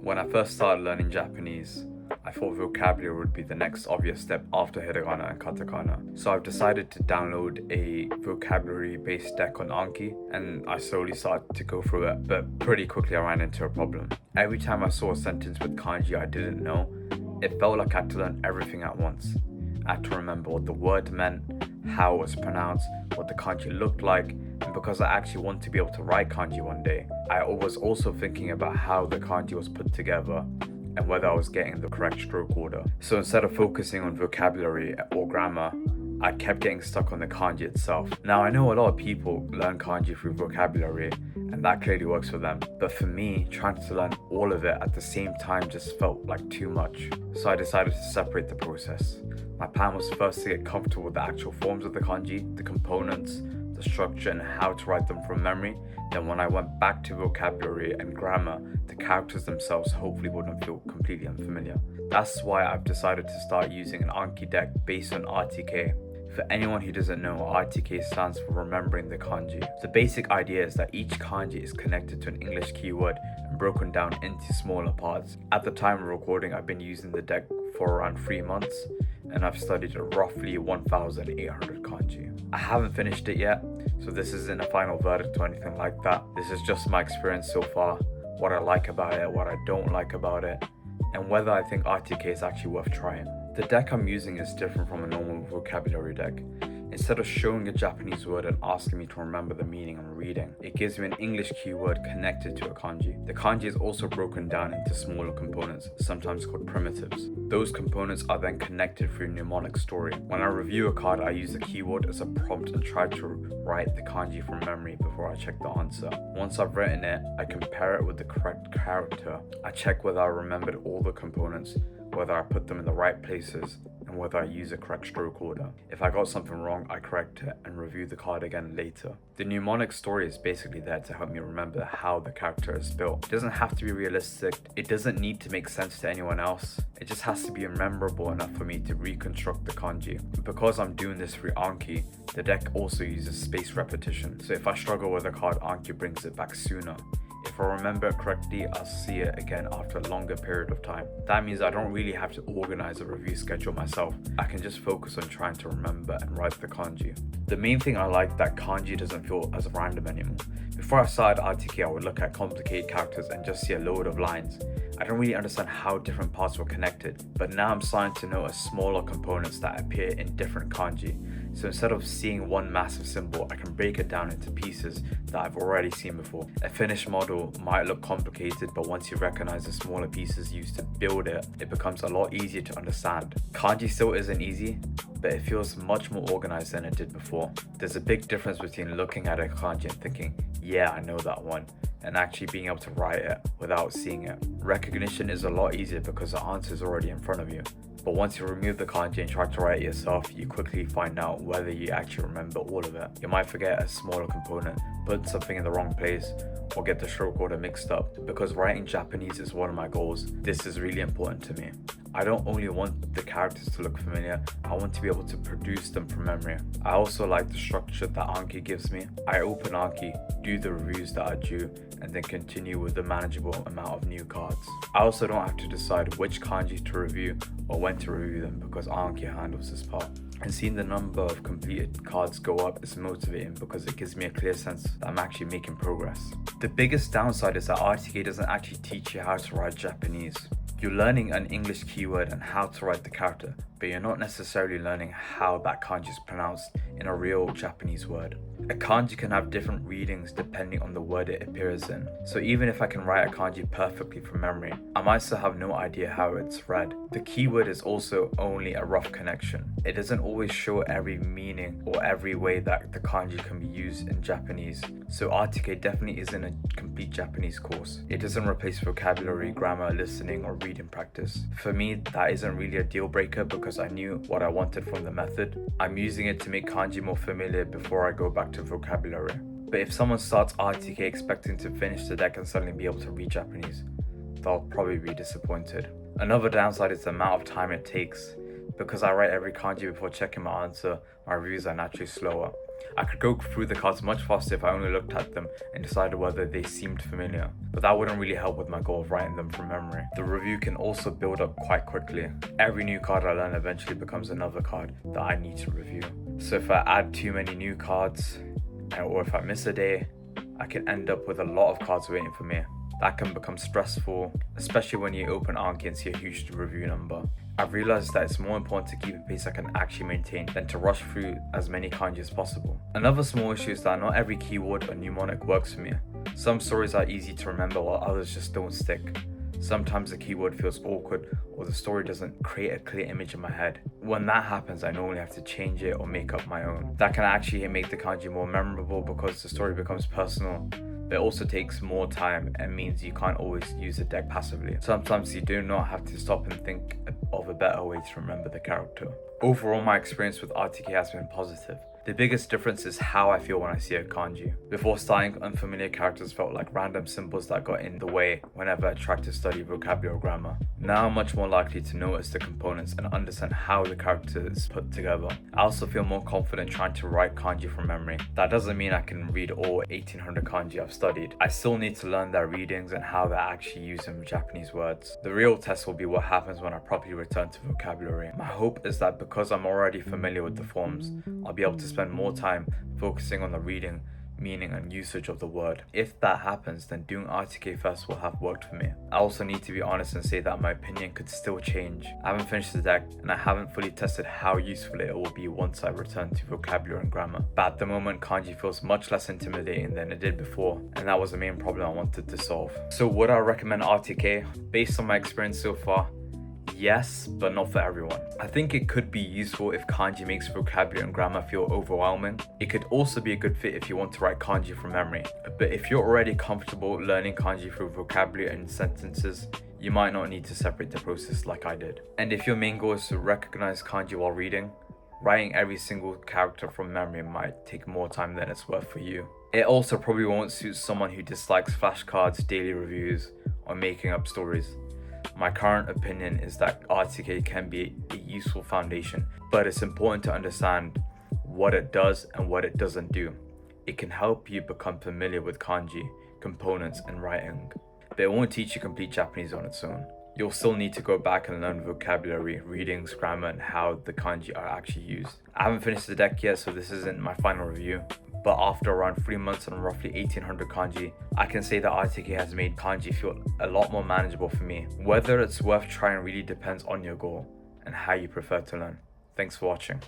When I first started learning Japanese, I thought vocabulary would be the next obvious step after hiragana and katakana. So I've decided to download a vocabulary-based deck on Anki, and I slowly started to go through it, but pretty quickly I ran into a problem. Every time I saw a sentence with kanji I didn't know, it felt like I had to learn everything at once. I had to remember what the word meant, how it was pronounced, what the kanji looked like, and because I actually want to be able to write kanji one day, I was also thinking about how the kanji was put together and whether I was getting the correct stroke order. So instead of focusing on vocabulary or grammar, I kept getting stuck on the kanji itself. Now I know a lot of people learn kanji through vocabulary, and that clearly works for them. But for me, trying to learn all of it at the same time just felt like too much. So I decided to separate the process. My plan was first to get comfortable with the actual forms of the kanji, the components, the structure, and how to write them from memory. Then when I went back to vocabulary and grammar, the characters themselves hopefully wouldn't feel completely unfamiliar. That's why I've decided to start using an Anki deck based on RTK. For anyone who doesn't know, RTK stands for remembering the kanji. The basic idea is that each kanji is connected to an English keyword and broken down into smaller parts. At the time of recording, I've been using the deck for around 3 months, and I've studied roughly 1,800 kanji. I haven't finished it yet, so this isn't a final verdict or anything like that. This is just my experience so far, what I like about it, what I don't like about it, and whether I think RTK is actually worth trying. The deck I'm using is different from a normal vocabulary deck. Instead of showing a Japanese word and asking me to remember the meaning I'm reading, it gives me an English keyword connected to a kanji. The kanji is also broken down into smaller components, sometimes called primitives. Those components are then connected through a mnemonic story. When I review a card, I use the keyword as a prompt and try to write the kanji from memory before I check the answer. Once I've written it, I compare it with the correct character. I check whether I remembered all the components, whether I put them in the right places, and whether I use a correct stroke order. If I got something wrong, I correct it and review the card again later. The mnemonic story is basically there to help me remember how the character is built. It doesn't have to be realistic, it doesn't need to make sense to anyone else, it just has to be memorable enough for me to reconstruct the kanji. Because I'm doing this through Anki, the deck also uses spaced repetition, so if I struggle with a card, Anki brings it back sooner. If I remember it correctly, I'll see it again after a longer period of time. That means I don't really have to organize a review schedule myself. I can just focus on trying to remember and write the kanji. The main thing I like that kanji doesn't feel as random anymore. Before I started RTK, I would look at complicated characters and just see a load of lines. I don't really understand how different parts were connected, but now I'm starting to notice smaller components that appear in different kanji. So instead of seeing one massive symbol, I can break it down into pieces that I've already seen before. A finished model might look complicated, but once you recognize the smaller pieces used to build it, it becomes a lot easier to understand. Kanji still isn't easy, but it feels much more organized than it did before. There's a big difference between looking at a kanji and thinking, yeah, I know that one, and actually being able to write it without seeing it. Recognition is a lot easier because the answer is already in front of you. But once you remove the kanji and try to write it yourself, you quickly find out whether you actually remember all of it. You might forget a smaller component, put something in the wrong place, or get the stroke order mixed up. Because writing Japanese is one of my goals, this is really important to me. I don't only want the characters to look familiar, I want to be able to produce them from memory. I also like the structure that Anki gives me. I open Anki, do the reviews that are due, and then continue with the manageable amount of new cards. I also don't have to decide which kanji to review or when to review them because Anki handles this part. And seeing the number of completed cards go up is motivating because it gives me a clear sense that I'm actually making progress. The biggest downside is that RTK doesn't actually teach you how to write Japanese. You're learning an English keyword and how to write the character, but you're not necessarily learning how that kanji is pronounced in a real Japanese word. A kanji can have different readings depending on the word it appears in. So even if I can write a kanji perfectly from memory, I might still have no idea how it's read. The keyword is also only a rough connection. It doesn't always show every meaning or every way that the kanji can be used in Japanese. So RTK definitely isn't a complete Japanese course. It doesn't replace vocabulary, grammar, listening, or reading practice. For me, that isn't really a deal breaker because I knew what I wanted from the method. I'm using it to make kanji more familiar before I go back to vocabulary. But if someone starts RTK expecting to finish the deck and suddenly be able to read Japanese, they'll probably be disappointed. Another downside is the amount of time it takes. Because I write every kanji before checking my answer, my reviews are naturally slower. I could go through the cards much faster if I only looked at them and decided whether they seemed familiar, but that wouldn't really help with my goal of writing them from memory. The review can also build up quite quickly. Every new card I learn eventually becomes another card that I need to review. So if I add too many new cards, or if I miss a day, I can end up with a lot of cards waiting for me. That can become stressful, especially when you open Anki and see a huge review number. I've realized that it's more important to keep a pace I can actually maintain than to rush through as many kanji as possible. Another small issue is that not every keyword or mnemonic works for me. Some stories are easy to remember while others just don't stick. Sometimes the keyword feels awkward or the story doesn't create a clear image in my head. When that happens, I normally have to change it or make up my own. That can actually make the kanji more memorable because the story becomes personal. But it also takes more time and means you can't always use the deck passively. Sometimes you do not have to stop and think of a better way to remember the character. Overall, my experience with RTK has been positive. The biggest difference is how I feel when I see a kanji. Before starting, unfamiliar characters felt like random symbols that got in the way whenever I tried to study vocabulary or grammar. Now I'm much more likely to notice the components and understand how the character is put together. I also feel more confident trying to write kanji from memory. That doesn't mean I can read all 1800 kanji I've studied. I still need to learn their readings and how they're actually used in Japanese words. The real test will be what happens when I properly return to vocabulary. My hope is that because I'm already familiar with the forms, I'll be able to spend more time focusing on the reading, meaning and usage of the word. If that happens, then doing RTK first will have worked for me. I also need to be honest and say that my opinion could still change. I haven't finished the deck and I haven't fully tested how useful it will be once I return to vocabulary and grammar. But at the moment, kanji feels much less intimidating than it did before, and that was the main problem I wanted to solve. So would I recommend RTK? Based on my experience so far, yes, but not for everyone. I think it could be useful if kanji makes vocabulary and grammar feel overwhelming. It could also be a good fit if you want to write kanji from memory. But if you're already comfortable learning kanji through vocabulary and sentences, you might not need to separate the process like I did. And if your main goal is to recognize kanji while reading, writing every single character from memory might take more time than it's worth for you. It also probably won't suit someone who dislikes flashcards, daily reviews, or making up stories. My current opinion is that RTK can be a useful foundation, but it's important to understand what it does and what it doesn't do. It can help you become familiar with kanji, components, and writing, but it won't teach you complete Japanese on its own. You'll still need to go back and learn vocabulary, readings, grammar, and how the kanji are actually used. I haven't finished the deck yet, so this isn't my final review. But after around 3 months and roughly 1800 kanji, I can say that RTK has made kanji feel a lot more manageable for me. Whether it's worth trying really depends on your goal and how you prefer to learn. Thanks for watching.